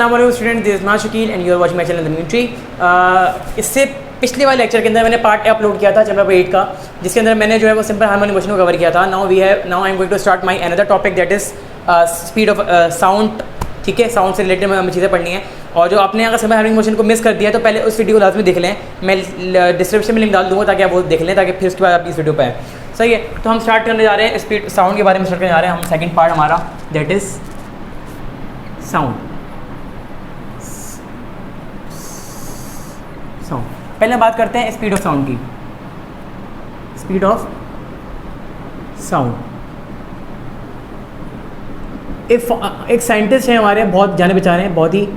अस्सलाम वालेकुम student, this is Naaz Shakeel and you are watching my channel the Nutri. इससे पिछले वाले लेक्चर के अंदर मैंने पार्ट अपलोड किया था चैप्टर 8 का, जिसके अंदर मैंने जो है वो सिंपल हार्मोनिक मोशन को कवर किया था। Now I am going to start my another topic that is speed of sound. ठीक है, साउंड से रिलेटेड हमें चीज़ें पढ़नी है। और जो आपने अगर सिंपल हार्मोनिक मोशन को मिस कर दिया तो पहले उस वीडियो को लाजमी देख लें, मैं डिस्क्रिप्शन में लिंक डाल दूँगा ताकि आप वो देख लें, ताकि फिर उसके बाद आप इस वीडियो पर आएँ। सही है, तो हम स्टार्ट करने जा रहे हैं स्पीड साउंड के बारे में स्टार्ट करने जा रहे हैं। हम सेकेंड पार्ट हमारा दैट इज़ साउंड। पहले बात करते हैं स्पीड ऑफ साउंड की। स्पीड ऑफ साउंड, एक साइंटिस्ट है हमारे, बहुत जाने पहचाने हैं, बहुत ही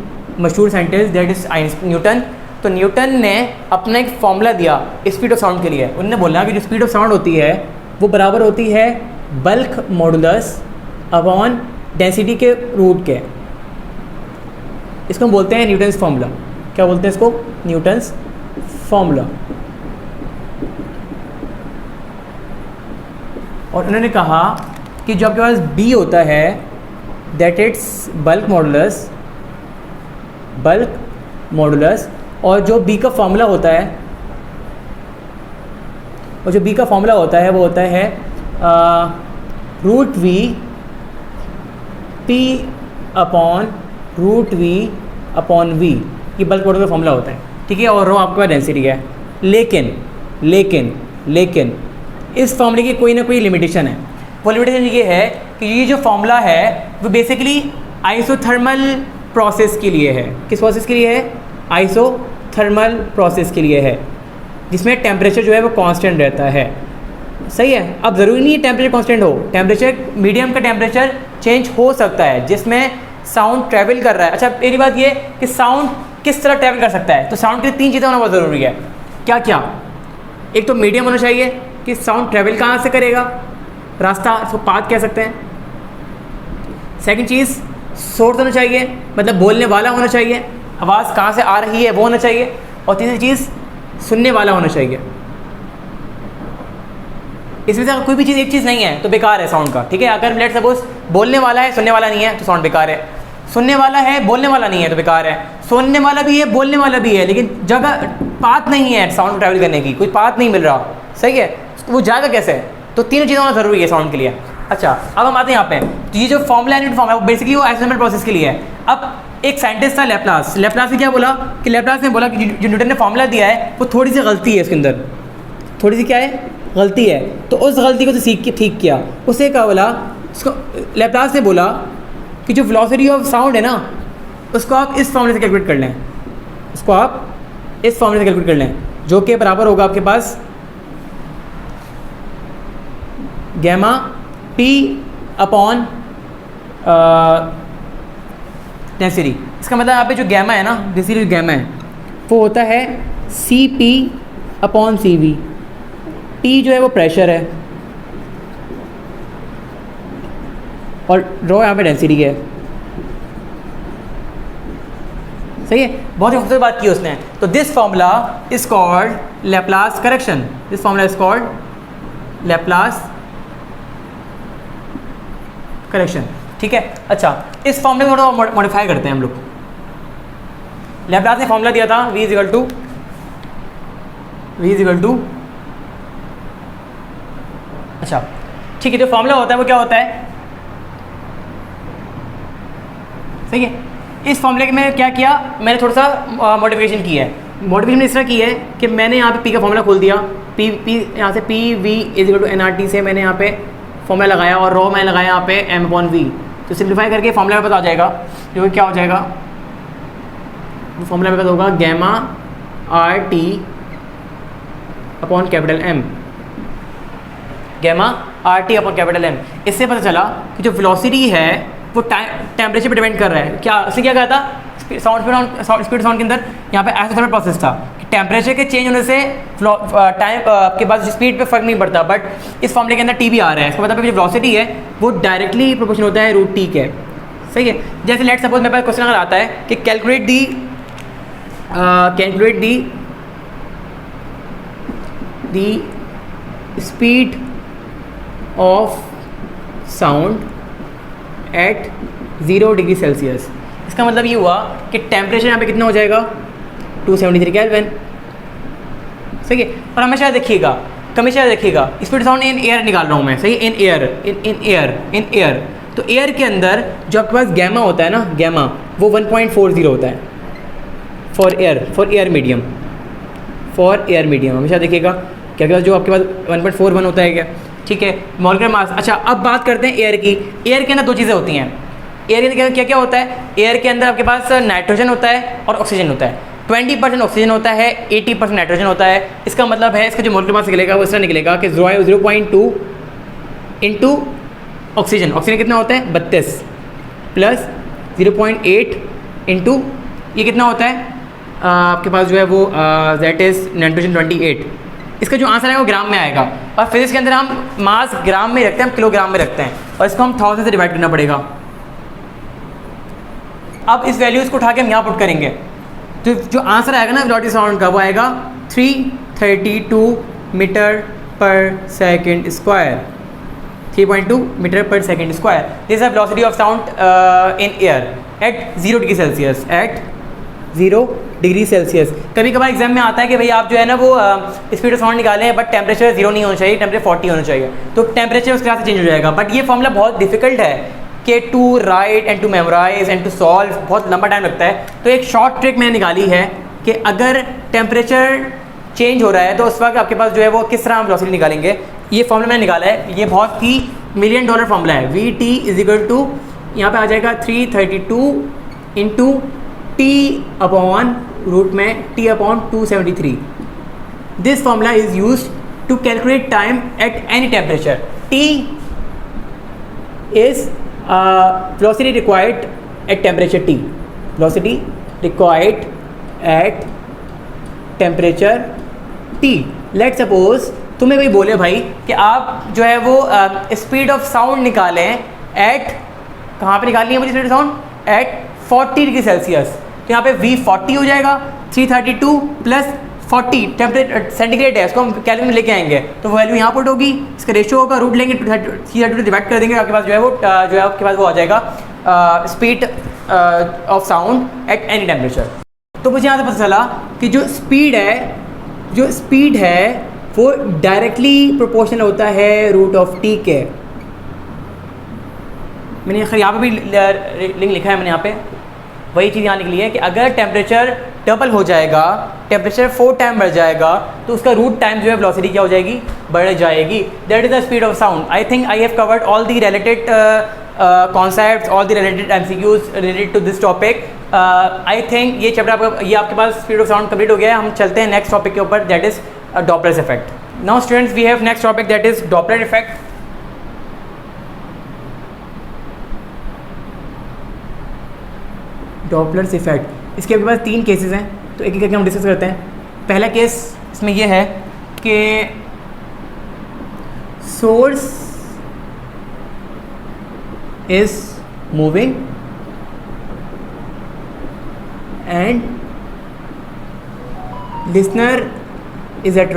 मशहूर साइंटिस्ट, दैट इज न्यूटन। तो न्यूटन ने अपना एक फॉर्मूला दिया स्पीड ऑफ साउंड के लिए। उन्होंने बोला कि जो स्पीड ऑफ साउंड होती है वो बराबर होती है बल्क मॉडुलस अपॉन डेंसिटी के रूट के। इसको हम बोलते हैं न्यूटन्स फॉर्मूला। क्या बोलते हैं इसको? Newton's formula. और उन्होंने कहा कि जो आपके पास B होता है दैट इट्स बल्क मॉडुलस, और जो B का फॉर्मूला होता है, वो होता है root V P upon root V upon V। ये बल्क मॉडुलस का फॉर्मूला होता है, ठीक है। और रो आपके पास डेंसिटी है। लेकिन इस फॉर्मूले की कोई ना कोई लिमिटेशन है। वो लिमिटेशन ये है कि ये जो फॉर्मूला है वो बेसिकली आइसोथर्मल प्रोसेस के लिए है। किस प्रोसेस के लिए है? आइसोथर्मल प्रोसेस के लिए है, जिसमें टेम्परेचर जो है वो कांस्टेंट रहता है। सही है। अब ज़रूरी नहीं है टेम्परेचर कांस्टेंट हो, टेम्परेचर मीडियम का टेम्परेचर चेंज हो सकता है जिसमें साउंड ट्रैवल कर रहा है। अच्छा, पहली बात ये कि साउंड किस तरह ट्रैवल कर सकता है, तो साउंड के लिए 3 चीज़ें होना बहुत ज़रूरी है। क्या? एक तो मीडियम होना चाहिए कि साउंड ट्रैवल कहाँ से करेगा, रास्ता, इसको पाथ कह सकते हैं। सेकंड चीज़ सोर्स होना चाहिए, मतलब बोलने वाला होना चाहिए, आवाज़ कहाँ से आ रही है वो होना चाहिए। और तीसरी चीज़ सुनने वाला होना चाहिए। इसमें से अगर कोई भी चीज़ एक चीज़ नहीं है तो बेकार है साउंड का। ठीक है, अगर लेट सपोज बोलने वाला है सुनने वाला नहीं है तो साउंड बेकार है। सुनने वाला है बोलने वाला नहीं है तो बेकार है। सुनने वाला भी है बोलने वाला भी है, लेकिन जगह पाथ नहीं है साउंड ट्रैवल करने की, कोई पाथ नहीं मिल रहा। सही है, तो वो जाएगा कैसे? तो तीनों चीज़ें होना ज़रूरी है साउंड के लिए। अच्छा, अब हम आते हैं यहाँ पे। तो ये जो फॉर्मूला है वो बेसिकली वो आइसोथर्मल प्रोसेस के लिए है। अब एक साइंटिस्ट था लेप्लास ने क्या बोला कि लेप्लास ने बोला कि जो न्यूटन ने फॉर्मूला दिया है वो थोड़ी सी गलती है, इसके अंदर थोड़ी सी क्या है? गलती है। तो उस गलती को तो सीख के ठीक किया। उसे क्या बोला? उसको लेप्लास ने बोला कि जो वेलोसिटी ऑफ साउंड है ना, उसको आप इस फॉर्मूले से कैलकुलेट कर लें, जो कि बराबर होगा आपके पास गैमा P अपॉन डेंसिटी। इसका मतलब यहाँ पे जो गैमा है ना, बेसिकली जो गैमा है वो होता है CP अपॉन CV। P जो है वो प्रेशर है और रो यहाँ पे डेंसिटी है। सही है, बहुत ही खूबसूरत बात की उसने। तो this formula is called Laplace correction. ठीक है। अच्छा, इस फॉर्मूले को थोड़ा मॉडिफाई करते हैं हम लोग। लैप्लास ने फॉर्मूला दिया था V इज इक्वल टू अच्छा, ठीक है। जो फॉर्मूला होता है वो क्या होता है? सही है। इस फॉर्मूले के में क्या किया, मैंने थोड़ा सा मॉडिफिकेशन की है। मॉडिफिकेशन इस तरह की है कि मैंने यहाँ पे P का फॉर्मूला खोल दिया। P यहाँ से PV is equal to NRT से मैंने यहाँ पे फॉर्मूला लगाया, और रो मैंने लगाया यहाँ पे M अपॉन V। तो सिंप्लीफाई करके फॉर्मूला में पता आ जाएगा, जो कि क्या हो जाएगा, फॉर्मूला में पता होगा gamma RT upon capital M। Gamma RT upon capital M। इससे पता चला कि जो वेलोसिटी है वो टेम्परेचर पे डिपेंड कर रहा है। क्या उसने क्या कहा था स्पीड साउंड के अंदर? यहाँ पे आइसोथर्मल प्रोसेस था कि टेम्परेचर के चेंज होने से टाइम आपके पास स्पीड पे फर्क नहीं पड़ता। बट इस फॉर्मूले के अंदर T भी आ रहा है। इसका मतलब जो वेलोसिटी है वो डायरेक्टली प्रोपोर्शनल होता है रूट T के। सही है। जैसे लेट सपोज मेरे पास क्वेश्चन अगर आता है कि calculate the speed of sound eight 0 degree Celsius. इसका मतलब ये हुआ कि टेम्परेचर यहाँ पे कितना हो जाएगा 273 केल्विन, सही है। और हमेशा देखिएगा स्पीड साउंड इन एयर निकाल रहा हूँ मैं, सही, इन एयर। तो एयर के अंदर जो आपके पास गैमा होता है ना, गैमा वो 1.40 होता है फॉर एयर मीडियम हमेशा देखिएगा क्या जो आपके पास 1.41 होता है क्या, ठीक है, मॉलिक्यूलर मास। अच्छा अब बात करते हैं एयर की। एयर के अंदर दो चीज़ें होती हैं। एयर के अंदर क्या क्या होता है? एयर के अंदर आपके पास नाइट्रोजन होता है और ऑक्सीजन होता है। 20% ऑक्सीजन होता है, 80% नाइट्रोजन होता है। इसका मतलब है इसका जो मॉलिक्यूलर मास निकलेगा वो इस तरह निकलेगा कि 0.2 इंटू ऑक्सीजन कितना होता है 32 प्लस 0.8 इंटू ये कितना होता है आपके पास जो है वो दैट इज़ नाइट्रोजन 28। इसका जो आंसर है वो ग्राम में आएगा। और फिजिक्स के अंदर हम मास ग्राम में रखते हैं, हम किलोग्राम में रखते हैं, और इसको हम 1000 से डिवाइड करना पड़ेगा। अब इस वैल्यूज़ को उठा के हम यहाँ पुट करेंगे तो जो आंसर आएगा ना वेलोसिटी साउंड का वो आएगा 332 metre per second square, 3.2 metre per second square. This is velocity of sound in air at 0 degree Celsius, at 0 degree Celsius. कभी कभार एग्जाम में आता है कि भाई आप जो है ना वो स्पीड ऑफ साउंड निकालें बट टेम्परेचर 0 नहीं होना चाहिए, टेम्परेचर 40 होना चाहिए, तो टेम्परेचर उस क्लास से चेंज हो जाएगा। बट ये फॉर्मूला बहुत डिफिकल्ट है कि to write and to memorise and to solve, बहुत लंबा टाइम लगता है। तो एक शॉर्ट ट्रिक मैंने निकाली है कि अगर टेम्परेचर चेंज हो रहा है तो उस वक्त आपके पास जो है वो किस तरह हम वेलोसिटी निकालेंगे। ये फॉर्मूला मैंने निकाला है, ये बहुत ही $1 मिलियन फॉर्मूला है। VT इज इक्वल टू यहाँ पे आ जाएगा 332 इंटू T अपॉन रूट में T upon 273। This formula is use to calculate time at any temperature. T is velocity required at temperature T, velocity required at temperature T। Let's suppose तुम्हें कोई बोले भाई कि आप जो है वो स्पीड ऑफ साउंड निकालें एट, कहाँ पे निकालनी है मुझे speed of sound? At 40 degree Celsius. तो यहाँ पे V40 हो जाएगा 332 प्लस 40 टेम्परेचर सेंटीग्रेड है, इसको हम केल्विन में लेके आएंगे तो वो वैल्यू यहाँ पुट होगी, इसका रेशियो होगा, रूट लेंगे 332 डिवाइड कर देंगे, आपके पास जो है वो आपके पास वो आ जाएगा speed of sound eight any temperature. तो मुझे यहाँ से पता चला कि जो स्पीड है वो डायरेक्टली प्रोपोर्शनल होता है रूट ऑफ टी के। मैंने यहाँ पे भी लिंक लिखा है, मैंने यहाँ पे वही चीज़ यहाँ निकली है कि अगर टेम्परेचर डबल हो जाएगा, टेम्परेचर 4 टाइम बढ़ जाएगा तो उसका रूट टाइम जो है वेलोसिटी क्या हो जाएगी? बढ़ जाएगी। That is the speed of sound. I think I have covered all the related concepts, all the related MCQs related to this topic. I think ये चैप्टर ये आपके पास स्पीड ऑफ साउंड कंप्लीट हो गया है। हम चलते हैं नेक्स्ट टॉपिक के ऊपर, that is Doppler effect. Now students we have next topic that is Doppler effect. Doppler's effect, इसके आपके पास 3 केसेस हैं तो एक एक करके हम डिस्कस करते हैं। पहला केस इसमें यह है कि source is moving and listener is at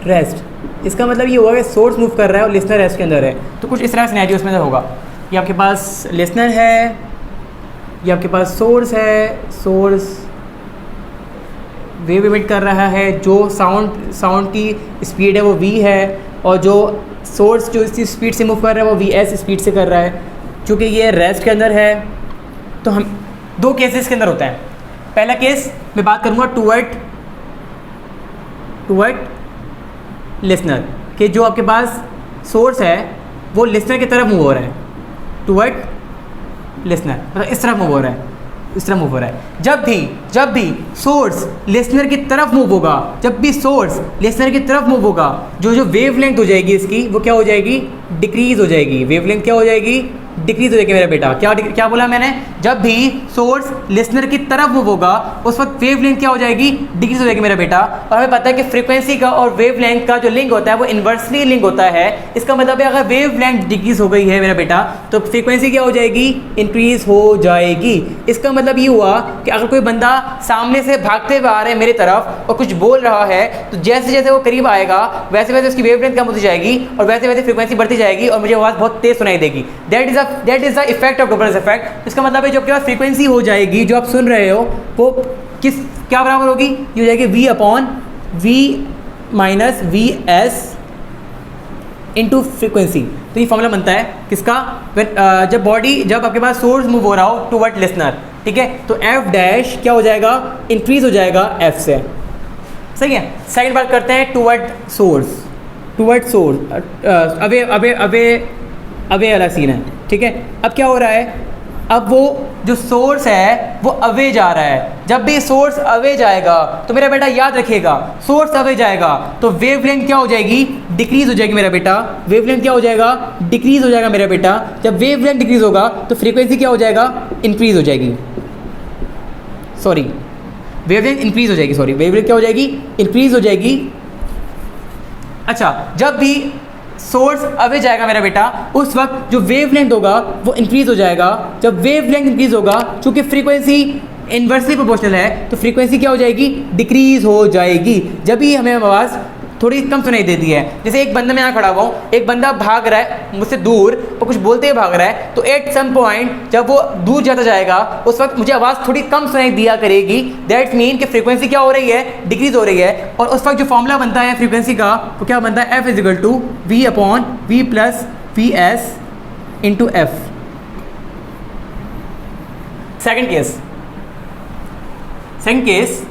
rest, इसका मतलब ये होगा कि सोर्स मूव कर रहा है और लिसनर रेस्ट के अंदर है। तो कुछ इस तरह सिनेरियो उसमें होगा, ये आपके पास लिसनर है, ये आपके पास सोर्स है, सोर्स वेव इमिट कर रहा है, जो साउंड की स्पीड है वो v है, और जो सोर्स जो इसी स्पीड से मूव कर रहा है वो vs स्पीड से कर रहा है। चूँकि ये रेस्ट के अंदर है तो हम 2 केसेस के अंदर होता है। पहला केस मैं बात करूँगा टूवर्ड लिसनर, कि जो आपके पास सोर्स है वो लिसनर की तरफ मूव हो रहा है, टूवर्ड लिसनर, मतलब इस तरफ मूव हो रहा है, इस तरह मूव हो रहा है। जब भी सोर्स लिसनर की तरफ मूव होगा, जो वेवलेंथ हो जाएगी इसकी वो क्या हो जाएगी? डिक्रीज हो जाएगी। वेवलेंथ क्या हो जाएगी? डिक्रीज हो जाएगी मेरा बेटा। क्या बोला मैंने? जब भी सोर्स लिसनर की तरफ मूव होगा उस वक्त वेवलेंथ क्या हो जाएगी? डिक्रीज हो जाएगी मेरा बेटा। और हमें पता है कि फ्रीक्वेंसी का और वेवलेंथ का जो लिंक होता है वो इन्वर्सली लिंक होता है। इसका मतलब है अगर वेवलेंथ डिक्रीज हो गई है मेरा बेटा तो फ्रीक्वेंसी क्या हो जाएगी? इंक्रीज हो जाएगी। इसका मतलब ये हुआ कि अगर कोई बंदा सामने से भागते हुए आ रहा है मेरी तरफ और कुछ बोल रहा है तो जैसे जैसे वो करीब आएगा वैसे वैसे उसकी वेवलेंथ कम होती जाएगी और वैसे वैसे फ्रीक्वेंसी बढ़ती जाएगी और मुझे आवाज़ बहुत तेज सुनाई देगी। That is a that is the effect of Doppler effect. इसका मतलब है जो आपके पास फ्रीक्वेंसी हो जाएगी जो आप सुन रहे हो वो किस क्या बराबर होगी, ये हो जाएगी v upon v minus V S into frequency. तो ये फॉर्मूला बनता है किसका, जब आपके पास सोर्स मूव हो रहा हो टूवर्ड लिसनर, ठीक है, तो एफ डैश क्या हो जाएगा, इंक्रीज हो जाएगा एफ से, सही है। सेकंड बात करते हैं टूवर्ड सोर्स, अवे वाला सीन है, ठीक है। अब क्या हो रहा है, अब वो जो सोर्स है वो अवे जा रहा है। जब भी सोर्स अवे जाएगा तो मेरा बेटा याद रखिएगा, सोर्स अवे जाएगा तो वेवलेंथ क्या हो जाएगी, डिक्रीज हो जाएगी मेरा बेटा। वेवलेंथ क्या हो जाएगा, डिक्रीज हो जाएगा मेरा बेटा। जब वेवलेंथ डिक्रीज होगा तो फ्रीक्वेंसी क्या हो जाएगा, इंक्रीज हो जाएगी। सॉरी, वेवलेंथ इंक्रीज हो जाएगी, सॉरी वेवलेंथ क्या हो जाएगी, इंक्रीज हो जाएगी। अच्छा, जब भी सोर्स अवे जाएगा मेरा बेटा उस वक्त जो वेवलेंथ होगा वो इंक्रीज हो जाएगा। जब वेवलेंथ इंक्रीज होगा, चूंकि फ्रीक्वेंसी इन्वर्सली प्रोपोर्शनल है तो फ्रीक्वेंसी क्या हो जाएगी, डिक्रीज हो जाएगी। जब भी हमें आवाज़ थोड़ी कम सुनाई देती है, जैसे एक बंदा, मैं यहाँ खड़ा हुआ हूँ, एक बंदा भाग रहा है मुझसे दूर और कुछ बोलते हुए भाग रहा है, तो एट सम पॉइंट जब वो दूर जाता जाएगा उस वक्त मुझे आवाज़ थोड़ी कम सुनाई दिया करेगी। दैट्स मीन कि फ्रीक्वेंसी क्या हो रही है, डिक्रीज हो रही है। और उस वक्त जो फॉर्मूला बनता है फ्रीक्वेंसी का वो क्या बनता है, F is equal to V upon V plus V S into F. Second case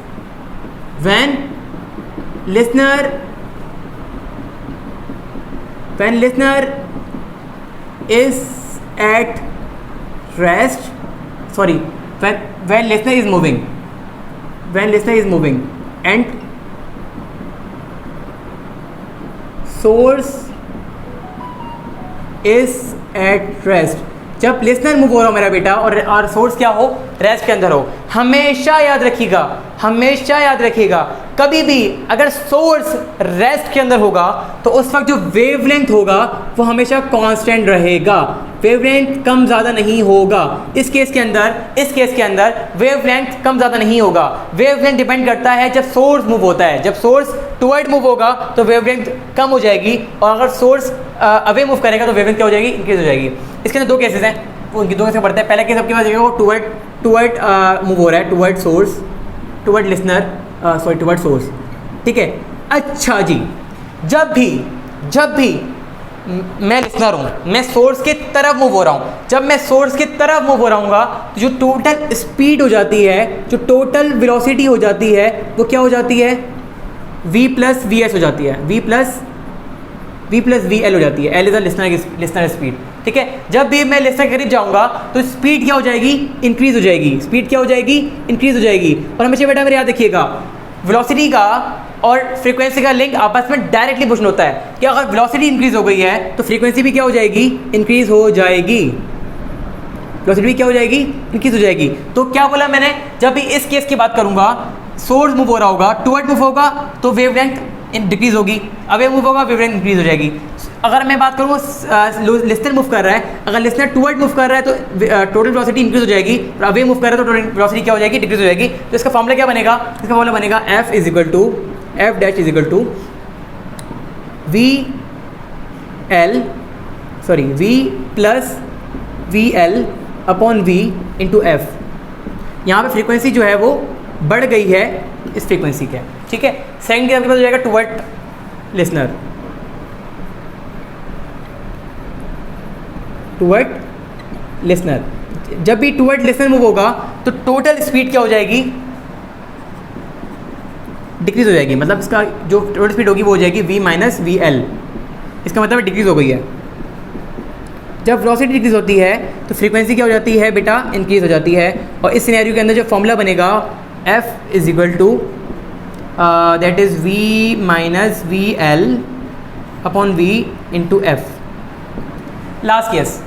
when listener is at rest, sorry, when listener is moving and source is at rest, जब listener move हो रहा हो मेरा बेटा और source क्या हो, rest के अंदर हो। हमेशा याद रखिएगा कभी भी अगर सोर्स रेस्ट के अंदर होगा तो उस वक्त जो वेवलेंथ होगा वो हमेशा कांस्टेंट रहेगा, वेवलेंथ कम ज़्यादा नहीं होगा। इस केस के अंदर वेवलेंथ कम ज़्यादा नहीं होगा। वेवलेंथ डिपेंड करता है जब सोर्स मूव होता है, जब सोर्स टुवर्ड मूव होगा तो वेवलेंथ कम हो जाएगी, और अगर सोर्स अवे मूव करेगा तो वेवलेंथ क्या हो जाएगी, इंक्रीज हो जाएगी। इसके अंदर दो केसेस हैं, उनकी दो केसेस पढ़ते हैं। पहला केस आपके पास वो टुवर्ड मूव हो रहा है, टुवर्ड लिसनर, टुवर्ड सोर्स, ठीक है। अच्छा जी, जब भी मैं लिसनर हूँ, मैं सोर्स की तरफ मूव हो रहा हूँ, जब मैं सोर्स की तरफ मूव हो रहा हूँ तो जो टोटल स्पीड हो जाती है, जो टोटल वेलोसिटी हो जाती है वो क्या हो जाती है, v प्लस वी एस हो जाती है, v प्लस वी एल हो जाती है। एल इज लिसनर स्पीड, ठीक है। जब भी मैं लिसनर के करीब जाऊँगा तो स्पीड क्या हो जाएगी, इंक्रीज हो जाएगी। स्पीड क्या हो जाएगी, इंक्रीज हो जाएगी। और हमेशा बेटा मेरे याद रखिएगा, वेलोसिटी का और फ्रीक्वेंसी का लिंक आपस में डायरेक्टली प्रोपोर्शनल होता है कि अगर वेलोसिटी इंक्रीज हो गई है तो फ्रीक्वेंसी भी क्या हो जाएगी, इंक्रीज हो जाएगी। वेलोसिटी भी क्या हो जाएगी, इंक्रीज हो जाएगी। तो क्या बोला मैंने, जब भी इस केस की बात करूंगा, सोर्स मूव हो रहा होगा, टुवर्ड मूव होगा तो वेवलेंथ डिक्रीज होगी, अवे मूव होगा वेवलेंथ इंक्रीज हो जाएगी। अगर मैं बात करूँ लिसनर मूव कर रहा है, अगर लिसनर टुवर्ड मूव कर रहा है तो टोटल वेलोसिटी इंक्रीज हो जाएगी, और अवे मूव कर रहा है तो टोटल वेलोसिटी क्या हो जाएगी, डिक्रीज हो जाएगी। तो इसका फॉर्मूला क्या बनेगा, इसका फॉर्मूला बनेगा F dash is equal to V plus V L upon V into F. यहाँ पे फ्रीक्वेंसी जो है वो बढ़ गई है इस फ्रीक्वेंसी के, ठीक है। सेकंड आपके पास हो जाएगा टुवर्ड लिसनर। जब भी टुवर्ड लिसनर मूव होगा तो टोटल स्पीड क्या हो जाएगी, डिक्रीज हो जाएगी। मतलब इसका जो टोटल स्पीड होगी वो हो जाएगी v माइनस वी एल। इसका मतलब डिक्रीज हो गई है। जब वेलोसिटी डिक्रीज होती है तो फ्रीक्वेंसी क्या हो जाती है बेटा, इंक्रीज हो जाती है। और इस सिनेरियो के अंदर जो फॉर्मूला बनेगा f is equal to that is v minus V L upon v into F. Last case,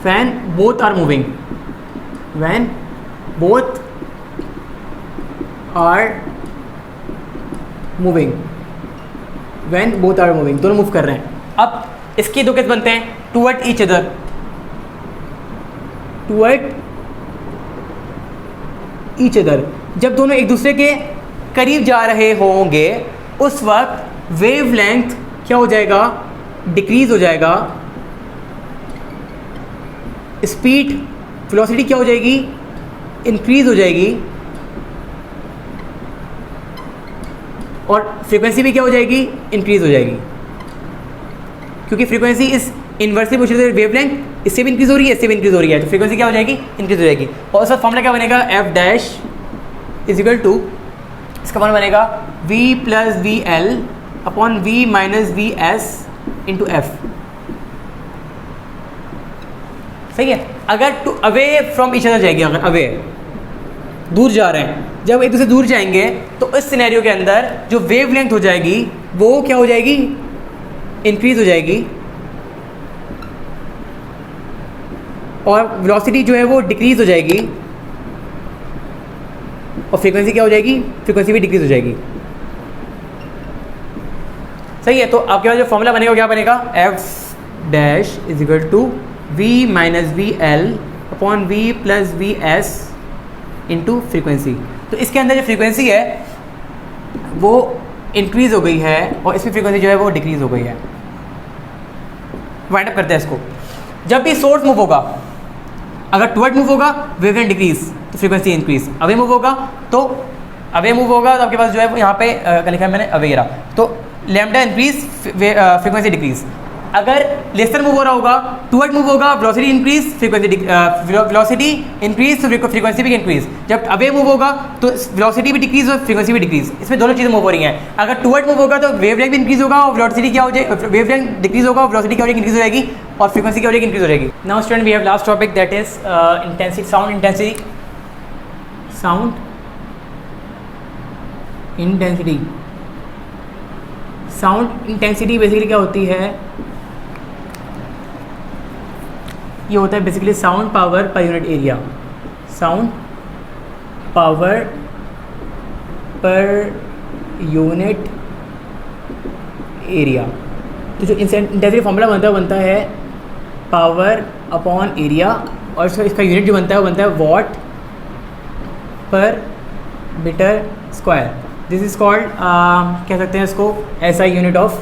when both are moving, दोनों मूव कर रहे हैं। अब इसके दो केस बनते हैं, टुवर्ड ईच अदर। जब दोनों एक दूसरे के करीब जा रहे होंगे उस वक्त वेव लेंथ क्या हो जाएगा, डिक्रीज हो जाएगा, स्पीड वेलोसिटी क्या हो जाएगी, इंक्रीज हो जाएगी, और फ्रीक्वेंसी भी क्या हो जाएगी, इंक्रीज हो जाएगी, क्योंकि फ्रीक्वेंसी इस इन्वर्सली पूछ रहे थे वेव लेंथ, इससे भी इंक्रीज हो रही है, इससे भी इंक्रीज हो रही है, तो फ्रीक्वेंसी क्या हो जाएगी, इंक्रीज हो जाएगी। और उसका फॉर्मूला क्या बनेगा, F dash is equal to, इसका फॉर्मूला बनेगा V plus V L upon V minus V S into F. सही है। अगर two away from each other जाएगी, अगर अवे दूर जा रहे हैं, जब एक दूसरे दूर जाएंगे तो इस सिनेरियो के अंदर जो वेव लेंथ हो जाएगी वो क्या हो जाएगी, इंक्रीज हो जाएगी, और वेलोसिटी जो है वो डिक्रीज हो जाएगी, और फ्रीक्वेंसी क्या हो जाएगी, फ्रीक्वेंसी भी डिक्रीज हो जाएगी। सही है। तो आपके पास जो फॉर्मूला बनेगा वो क्या बनेगा, F dash is equal to V minus V L upon V plus V S into frequency. तो इसके अंदर जो फ्रीक्वेंसी है वो इंक्रीज हो गई है और इसमें फ्रीक्वेंसी जो है वो डिक्रीज हो गई है। वाइंड अप करते हैं इसको। जब भी सोर्स मूव होगा, अगर टुवर्ड मूव होगा वेवलेंथ डिक्रीज तो फ्रीक्वेंसी इंक्रीज, अवे मूव होगा तो आपके पास जो है वो यहाँ पे लिखा है मैंने अवे रहा, तो लैम्डा इंक्रीज फ्रीक्वेंसी डिक्रीज। अगर लेसर मूव हो रहा होगा, टुवर्ड मूव होगा, वेलोसिटी इंक्रीज, वेलोसिटी इंक्रीज तो फ्रीक्वेंसी भी इंक्रीज। जब अवे मूव होगा तो वेलोसिटी भी डिक्रीज और फ्रीक्वेंसी भी डिक्रीज, इसमें दोनों चीज़ें मूव हो रही हैं। अगर टुवर्ड मूव होगा तो वेवलेंथ भी इंक्रीज होगा और वेलोसिटी क्या हो जाएगी, वेवलेंथ डिक्रीज होगा और वेलोसिटी क्या हो जाएगी, इंक्रीज हो जाएगी, और फ्रीक्वेंसी क्या हो जाएगी, इंक्रीज हो जाएगी। Now student we have last topic that is intensity, sound intensity. Sound intensity, sound intensity basically क्या होती है, ये होता है basically sound power per unit area, sound power per unit area. तो जो इंटेंसिटी फॉर्मूला बनता है पावर अपॉन एरिया, और इसका यूनिट जो बनता है वो बनता है watt per metre square. This is called, कह सकते हैं इसको SI unit of,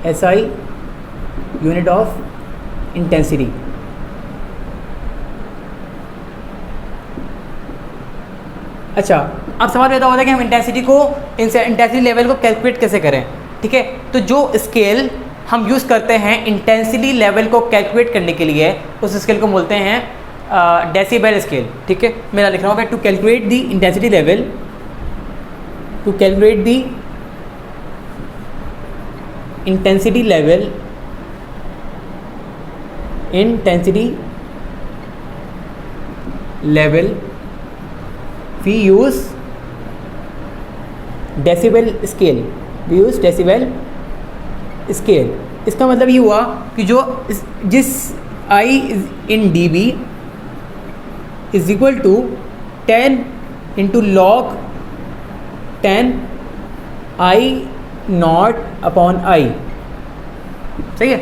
SI unit of intensity. अच्छा, अब सवाल पैदा होता है कि हम इंटेंसिटी लेवल को कैलकुलेट कैसे करें। ठीक है, तो जो स्केल हम यूज़ करते हैं इंटेंसिटी लेवल को कैलकुलेट करने के लिए, उस स्केल को बोलते हैं डेसिबल स्केल। ठीक है, मेरा लिख रहा हूँ to calculate the intensity level, to calculate the intensity level, intensity level we use decibel scale, we use decibel scale। इसका मतलब ये हुआ कि जो जिस I in dB is equal to 10 into log 10 I not upon I। सही है,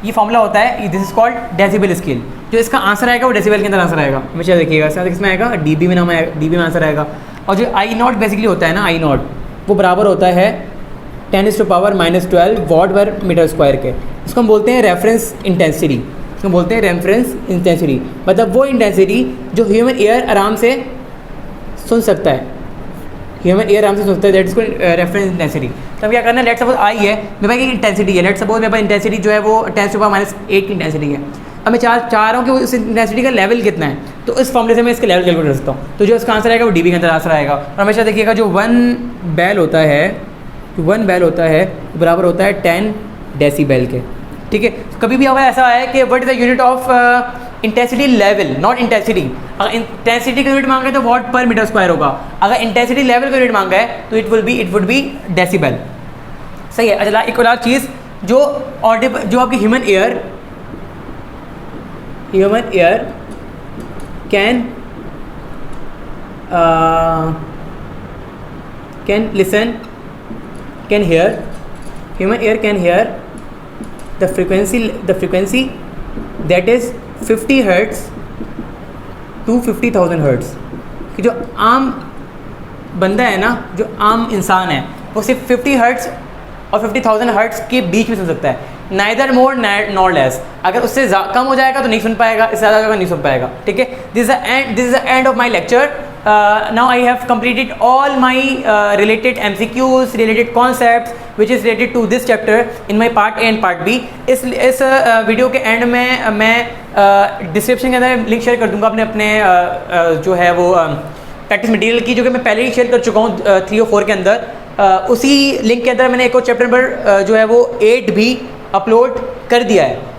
ये फॉर्मूला होता है, this is called decibel scale. जो इसका आंसर आएगा वो डेसिबल के अंदर आंसर आएगा, हमेशा देखिएगा। इसका किसमें आएगा, डीबी में नाम आएगा, डीबी में आंसर आएगा। और जो आई नॉट बेसिकली होता है ना, आई नॉट वो बराबर होता है 10⁻⁻12 वॉट पर मीटर स्क्वायर के। इसको हम बोलते हैं रेफरेंस इंटेंसिटी, इसको बोलते हैं रेफरेंस इंटेंसिटी, मतलब वो इंटेंसिटी जो ह्यूमन एयर आराम से सुन सकता है, ह्यूमन एयर आराम से सुनता है, दैट इसको रेफरेंस इंटेंसिटी। तो क्या करना है, लेट सपोज आई है मेरे पास एक इंटेंसिटी है, लेट सपोज मेरे पास इंटेंसिटी जो है वो 10⁻⁸ की इंटेंसिटी है। अब मैं चाह रहा हूँ कि उस इंटेंसिटी का लेवल कितना है, तो इस फॉर्मूले से मैं इसका लेवल कैलकुलेट कर सकता हूँ। तो जो इसका आंसर आएगा वो डीबी के अंदर आंसर आएगा। और हमेशा देखिएगा जो 1 बैल होता है, जो 1 बैल होता है बराबर होता है 10 डेसीबेल के। ठीक है, कभी भी हमें ऐसा है कि what is the unit of intensity level, not intensity. अगर इंटेंसिटी का यूनिट मांगा है तो वॉट पर मीटर स्क्वायर होगा, अगर इंटेंसिटी लेवल का यूनिट मांगा है तो इट वुड बी डेसीबल। सही है। अच्छा, एक और चीज़, जो जो आपकी human air can listen, can hear, human air can hear the frequency that is 50 Hz to 50,000 Hz। कि जो आम बंदा है ना, जो आम इंसान है वो सिर्फ 50 हर्ट्ज़ और 50,000 हर्ट्ज़ के बीच में सुन सकता है, नाइदर मोर नॉर लेस। अगर उससे कम हो जाएगा तो नहीं सुन पाएगा, इससे ज़्यादा होगा नहीं सुन पाएगा, ठीक है। This is the end of my lecture. Now I have completed all my related MCQs, related concepts which is related to this chapter in my part A and part B। इस वीडियो के and में मैं description के अंदर link share कर दूंगा अपने जो है वो प्रैक्टिस मटेरियल की, जो कि मैं पहले ही शेयर कर चुका हूँ 3 और 4 के अंदर। उसी लिंक के अंदर मैंने एक और चैप्टर नंबर जो है वो 8 भी अपलोड कर दिया है।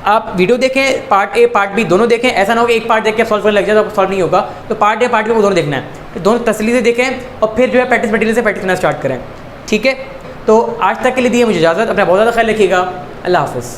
आप वीडियो देखें, पार्ट ए पार्ट बी दोनों देखें, ऐसा ना हो कि एक पार्ट देख के सॉल्व करने लग जाए तो सॉल्व नहीं होगा। तो पार्ट ए पार्ट बी को दोनों देखना है, तो दोनों तसल्ली से देखें और फिर जो है प्रैक्टिस मटेरियल से प्रैक्टिस करना स्टार्ट करें, ठीक है। तो आज तक के लिए दिए मुझे इजाज़त, अपना बहुत ज़्यादा ख्याल रखिएगा। अल्लाह हाफ़िज़।